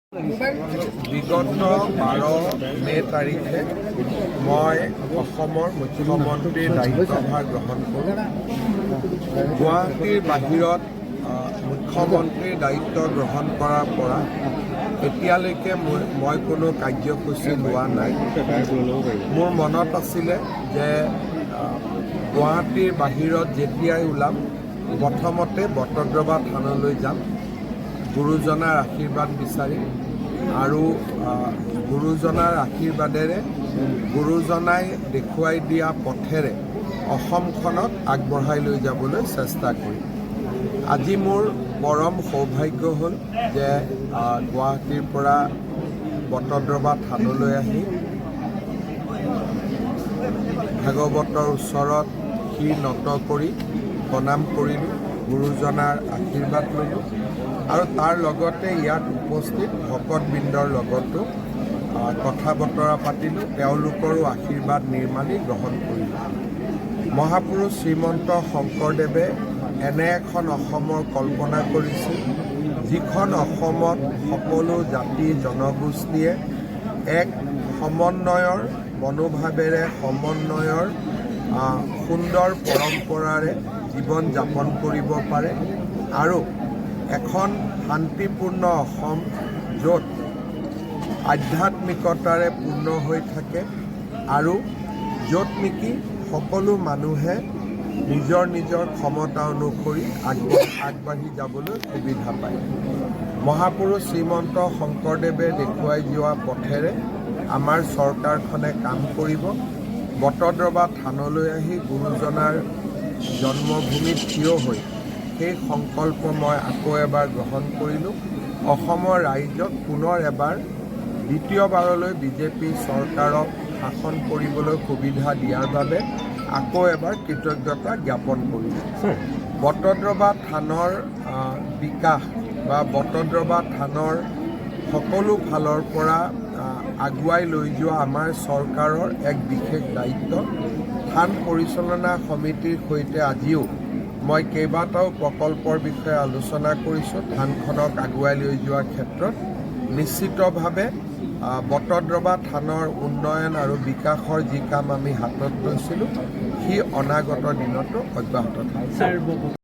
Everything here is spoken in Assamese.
বিগত 12 মে তাৰিখে মই অসমৰ মুখ্যমন্ত্ৰীৰ দায়িত্বভাৰ গ্ৰহণ কৰোঁ। গুৱাহাটীৰ বাহিৰত মুখ্যমন্ত্ৰীৰ দায়িত্ব গ্ৰহণ কৰাৰ পৰা এতিয়ালৈকে মই কোনো কাৰ্যসূচী লোৱা নাই। মোৰ মনত আছিলে যে গুৱাহাটীৰ বাহিৰত যেতিয়াই ওলাম প্ৰথমতে বটদ্ৰৱা থানলৈ যাম, গুৰুজনাৰ আশীৰ্বাদ বিচাৰিম আৰু গুৰুজনাৰ আশীৰ্বাদেৰে গুৰুজনাই দেখুৱাই দিয়া পথেৰে অসমখনক আগবঢ়াই লৈ যাবলৈ চেষ্টা কৰিম। আজি মোৰ পৰম সৌভাগ্য হ'ল যে গুৱাহাটীৰ পৰা বটদ্ৰৱা থানলৈ আহি ভাগৱতৰ ওচৰত শিৰ নত কৰি প্ৰণাম কৰিলোঁ, গুৰুজনাৰ আশীৰ্বাদ ল'লোঁ আৰু তাৰ লগতে ইয়াত উপস্থিত ভকতবৃন্দৰ লগতো কথা বতৰা পাতিলোঁ, তেওঁলোকৰো আশীৰ্বাদ নিৰ্মালি গ্ৰহণ কৰিলোঁ। মহাপুৰুষ শ্ৰীমন্ত শংকৰদেৱে এনে এখন অসমৰ কল্পনা কৰিছিল, যিখন অসমত সকলো জাতি জনগোষ্ঠীয়ে এক সমন্বয়ৰ মনোভাৱেৰে সমন্বয়ৰ সুন্দৰ পৰম্পৰাৰে জীৱন যাপন কৰিব পাৰে আৰু এখন শান্তিপূৰ্ণ অসম য'ত আধ্যাত্মিকতাৰে পূৰ্ণ হৈ থাকে আৰু য'ত নেকি সকলো মানুহে নিজৰ নিজৰ ক্ষমতা অনুসৰি আগবাঢ়ি যাবলৈ সুবিধা পায়। মহাপুৰুষ শ্ৰীমন্ত শংকৰদেৱে দেখুৱাই যোৱা পথেৰে আমাৰ চৰকাৰখনে কাম কৰিব। বটদ্ৰৱা থানলৈ আহি গুৰুজনাৰ জন্মভূমিত থিয় হৈ সেই সংকল্প মই আকৌ এবাৰ গ্ৰহণ কৰিলোঁ। অসমৰ ৰাইজক পুনৰ এবাৰ দ্বিতীয়বাৰলৈ বিজেপি চৰকাৰক শাসন কৰিবলৈ সুবিধা দিয়াৰ বাবে আকৌ এবাৰ কৃতজ্ঞতা জ্ঞাপন কৰিলোঁ। বটদ্ৰৱা থানৰ বিকাশ বা বটদ্ৰৱা থানৰ সকলো ফালৰ পৰা আগুৱাই লৈ যোৱা আমাৰ চৰকাৰৰ এক বিশেষ দায়িত্ব। থান পৰিচালনা সমিতিৰ সৈতে আজিও মই কেইবাটাও প্ৰকল্পৰ বিষয়ে আলোচনা কৰিছোঁ। থানখনক আগুৱাই লৈ যোৱাৰ ক্ষেত্ৰত নিশ্চিতভাৱে বটদ্ৰৱা থানৰ উন্নয়ন আৰু বিকাশৰ যি কাম আমি হাতত লৈছিলোঁ সি অনাগত দিনতো অব্যাহত থাকিব।